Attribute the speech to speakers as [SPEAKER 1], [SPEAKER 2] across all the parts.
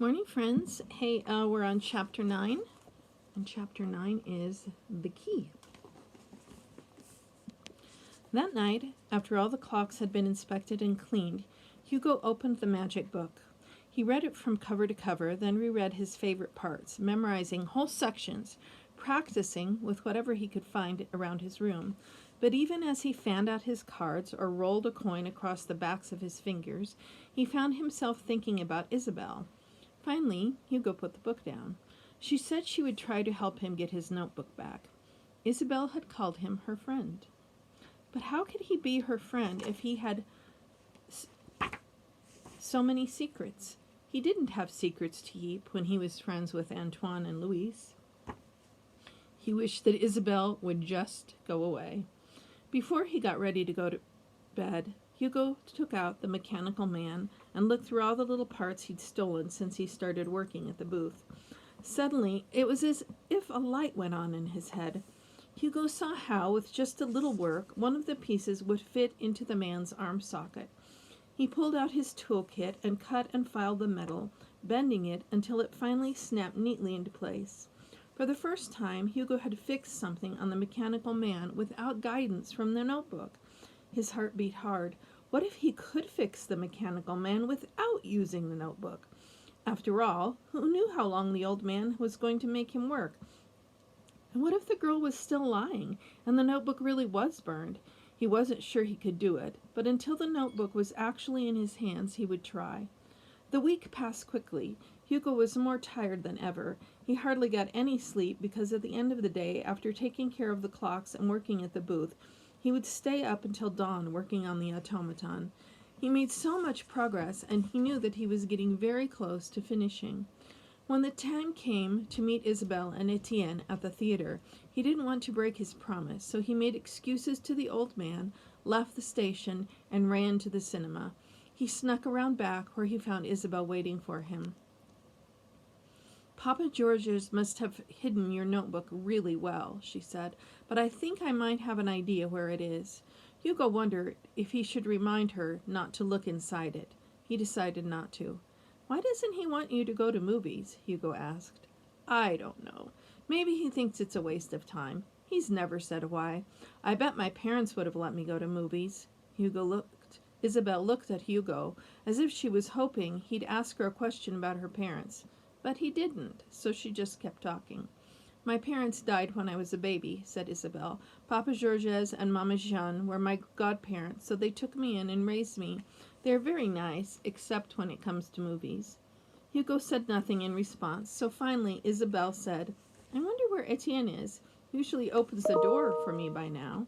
[SPEAKER 1] Morning, friends. Hey, we're on Chapter 9, and Chapter 9 is The Key. That night, after all the clocks had been inspected and cleaned, Hugo opened the magic book. He read it from cover to cover, then reread his favorite parts, memorizing whole sections, practicing with whatever he could find around his room. But even as he fanned out his cards or rolled a coin across the backs of his fingers, he found himself thinking about Isabel. Finally, Hugo put the book down. She said she would try to help him get his notebook back. Isabel had called him her friend. But how could he be her friend if he had so many secrets? He didn't have secrets to keep when he was friends with Antoine and Louise. He wished that Isabel would just go away. Before he got ready to go to bed, Hugo took out the mechanical man and looked through all the little parts he'd stolen since he started working at the booth. Suddenly, it was as if a light went on in his head. Hugo saw how, with just a little work, one of the pieces would fit into the man's arm socket. He pulled out his toolkit and cut and filed the metal, bending it until it finally snapped neatly into place. For the first time, Hugo had fixed something on the mechanical man without guidance from the notebook. His heart beat hard. What if he could fix the mechanical man without using the notebook? After all, who knew how long the old man was going to make him work? And what if the girl was still lying, and the notebook really was burned? He wasn't sure he could do it, but until the notebook was actually in his hands, he would try. The week passed quickly. Hugo was more tired than ever. He hardly got any sleep because at the end of the day, after taking care of the clocks and working at the booth, he would stay up until dawn working on the automaton. He made so much progress, and he knew that he was getting very close to finishing. When the time came to meet Isabel and Etienne at the theater, he didn't want to break his promise, so he made excuses to the old man, left the station, and ran to the cinema. He snuck around back where he found Isabel waiting for him. "Papa George's must have hidden your notebook really well," she said, "but I think I might have an idea where it is." Hugo wondered if he should remind her not to look inside it. He decided not to. "Why doesn't he want you to go to movies?" Hugo asked. "I don't know. Maybe he thinks it's a waste of time. He's never said why. I bet my parents would have let me go to movies." Isabel looked at Hugo as if she was hoping he'd ask her a question about her parents. But he didn't, so she just kept talking. "My parents died when I was a baby," said Isabel. "Papa Georges and Mama Jeanne were my godparents, so they took me in and raised me. They're very nice, except when it comes to movies." Hugo said nothing in response, so finally Isabel said, "I wonder where Etienne is. Usually opens the door for me by now."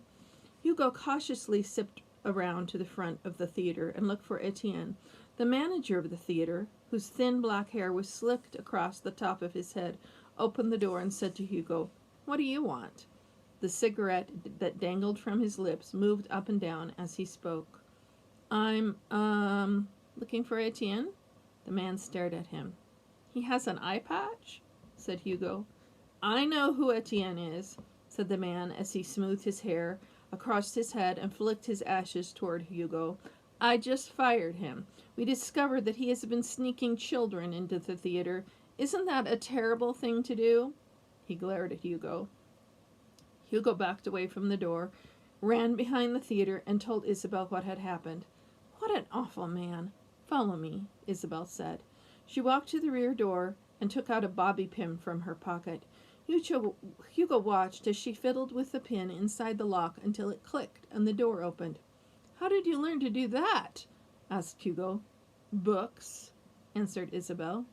[SPEAKER 1] Hugo cautiously sipped around to the front of the theater and looked for Etienne. The manager of the theater, whose thin black hair was slicked across the top of his head, opened the door and said to Hugo, "What do you want?" The cigarette that dangled from his lips moved up and down as he spoke. I'm looking for Etienne?" The man stared at him. "He has an eye patch?" said Hugo. "I know who Etienne is," said the man as he smoothed his hair across his head and flicked his ashes toward Hugo. "I just fired him. We discovered that he has been sneaking children into the theater. Isn't that a terrible thing to do?" He glared at Hugo. Hugo backed away from the door, ran behind the theater, and told Isabel what had happened. "What an awful man. Follow me," Isabel said. She walked to the rear door and took out a bobby pin from her pocket. Hugo watched as she fiddled with the pin inside the lock until it clicked and the door opened. "How did you learn to do that?" asked Hugo. "Books," answered Isabel.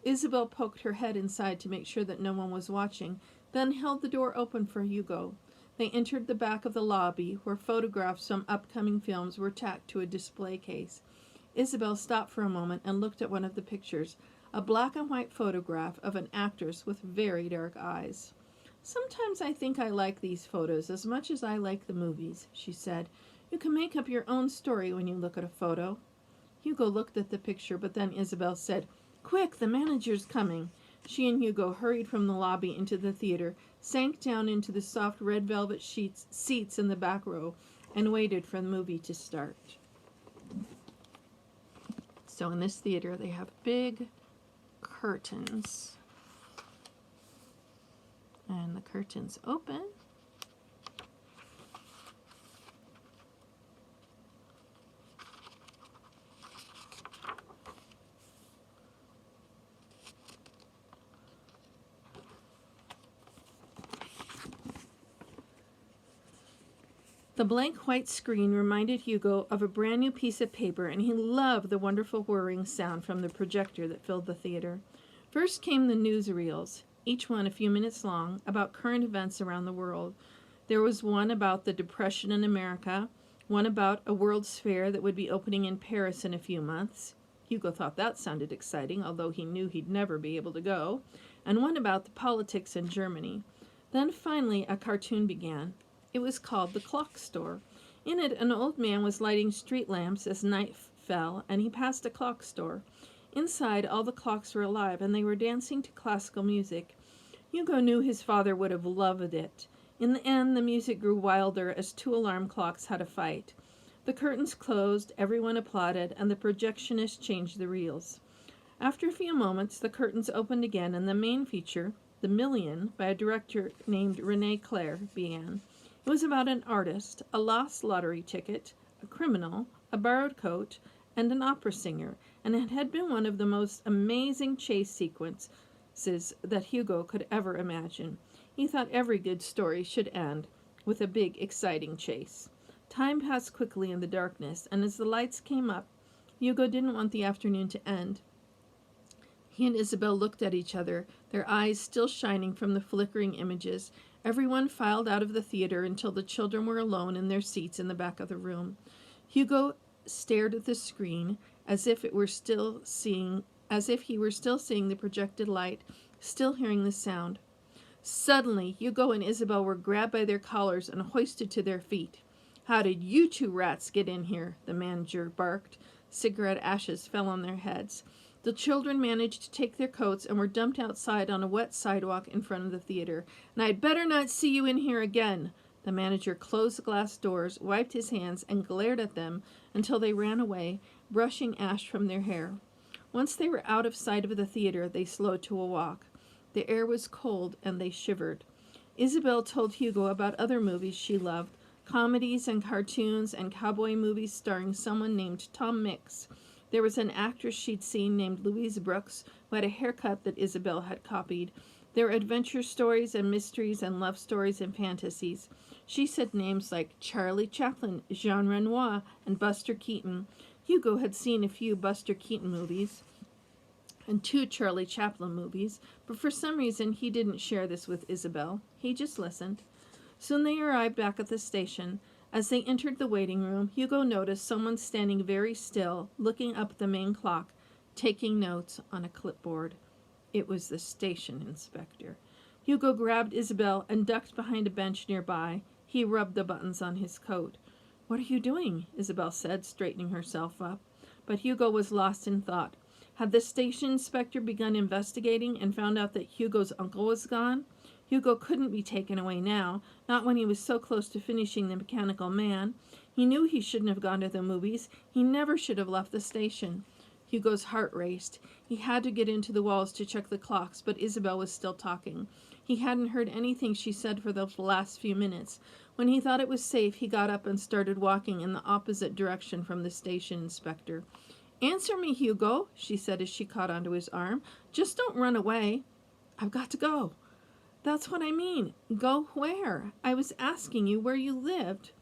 [SPEAKER 1] Isabel poked her head inside to make sure that no one was watching, then held the door open for Hugo. They entered the back of the lobby, where photographs from upcoming films were tacked to a display case. Isabel stopped for a moment and looked at one of the pictures, a black and white photograph of an actress with very dark eyes. "Sometimes I think I like these photos as much as I like the movies," she said. "You can make up your own story when you look at a photo." Hugo looked at the picture, but then Isabel said, "Quick, the manager's coming." She and Hugo hurried from the lobby into the theater, sank down into the soft red velvet seats in the back row, and waited for the movie to start. So in this theater, they have big curtains. And the curtains open. The blank white screen reminded Hugo of a brand new piece of paper, and he loved the wonderful whirring sound from the projector that filled the theater. First came the newsreels, each one a few minutes long, about current events around the world. There was one about the Depression in America, one about a World's Fair that would be opening in Paris in a few months. Hugo thought that sounded exciting, although he knew he'd never be able to go, and one about the politics in Germany. Then finally a cartoon began. It was called The Clock Store. In it, an old man was lighting street lamps as night fell, and he passed a clock store. Inside, all the clocks were alive, and they were dancing to classical music. Hugo knew his father would have loved it. In the end, the music grew wilder as two alarm clocks had a fight. The curtains closed, everyone applauded, and the projectionist changed the reels. After a few moments, the curtains opened again, and the main feature, The Million, by a director named René Clair, began. It was about an artist, a lost lottery ticket, a criminal, a borrowed coat, and an opera singer, and it had been one of the most amazing chase sequences that Hugo could ever imagine. He thought every good story should end with a big, exciting chase. Time passed quickly in the darkness, and as the lights came up, Hugo didn't want the afternoon to end. He and Isabel looked at each other, their eyes still shining from the flickering images. Everyone filed out of the theater until the children were alone in their seats in the back of the room. Hugo stared at the screen as if he were still seeing the projected light, still hearing the sound. Suddenly, Hugo and Isabel were grabbed by their collars and hoisted to their feet. "How did you two rats get in here?" the manager barked. Cigarette ashes fell on their heads. The children managed to take their coats and were dumped outside on a wet sidewalk in front of the theater. "And I'd better not see you in here again." The manager closed the glass doors, wiped his hands, and glared at them until they ran away, brushing ash from their hair. Once they were out of sight of the theater, they slowed to a walk. The air was cold, and they shivered. Isabel told Hugo about other movies she loved, comedies and cartoons and cowboy movies starring someone named Tom Mix. There was an actress she'd seen named Louise Brooks, who had a haircut that Isabel had copied. There were adventure stories and mysteries and love stories and fantasies. She said names like Charlie Chaplin, Jean Renoir, and Buster Keaton. Hugo had seen a few Buster Keaton movies and 2 Charlie Chaplin movies, but for some reason he didn't share this with Isabel. He just listened. Soon they arrived back at the station. As they entered the waiting room, Hugo noticed someone standing very still, looking up at the main clock, taking notes on a clipboard. It was the station inspector. Hugo grabbed Isabel and ducked behind a bench nearby. He rubbed the buttons on his coat. "What are you doing?" Isabel said, straightening herself up. But Hugo was lost in thought. Had the station inspector begun investigating and found out that Hugo's uncle was gone? Hugo couldn't be taken away now, not when he was so close to finishing The Mechanical Man. He knew he shouldn't have gone to the movies. He never should have left the station. Hugo's heart raced. He had to get into the walls to check the clocks, but Isabel was still talking. He hadn't heard anything she said for the last few minutes. When he thought it was safe, he got up and started walking in the opposite direction from the station inspector. "Answer me, Hugo," she said as she caught onto his arm. "Just don't run away." "I've got to go." "That's what I mean. Go where? I was asking you where you lived."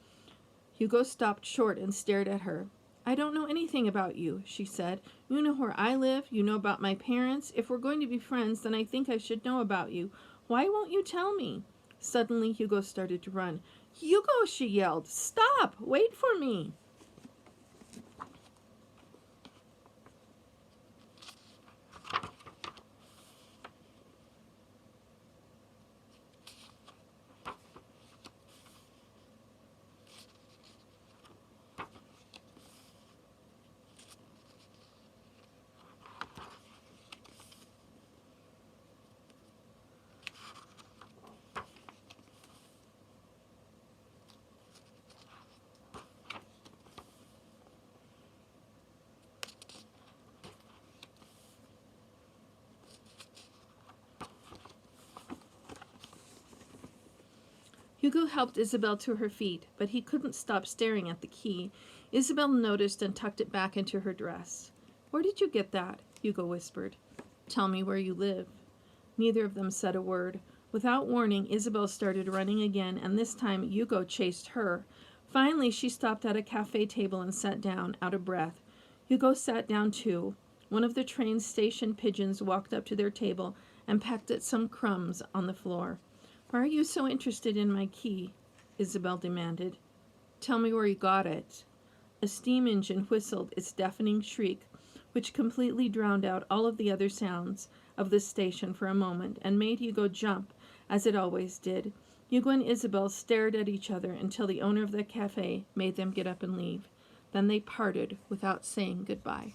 [SPEAKER 1] Hugo stopped short and stared at her. "I don't know anything about you," she said. "You know where I live. You know about my parents. If we're going to be friends, then I think I should know about you. Why won't you tell me?" Suddenly, Hugo started to run. "Hugo," she yelled, "stop! Wait for me!" Hugo helped Isabel to her feet, but he couldn't stop staring at the key. Isabel noticed and tucked it back into her dress. "Where did you get that?" Hugo whispered. "Tell me where you live." Neither of them said a word. Without warning, Isabel started running again, and this time Hugo chased her. Finally, she stopped at a cafe table and sat down, out of breath. Hugo sat down too. One of the train station pigeons walked up to their table and pecked at some crumbs on the floor. "Why are you so interested in my key?" Isabel demanded. "Tell me where you got it." A steam engine whistled its deafening shriek, which completely drowned out all of the other sounds of the station for a moment, and made Hugo jump, as it always did. Hugo and Isabel stared at each other until the owner of the cafe made them get up and leave. Then they parted without saying goodbye.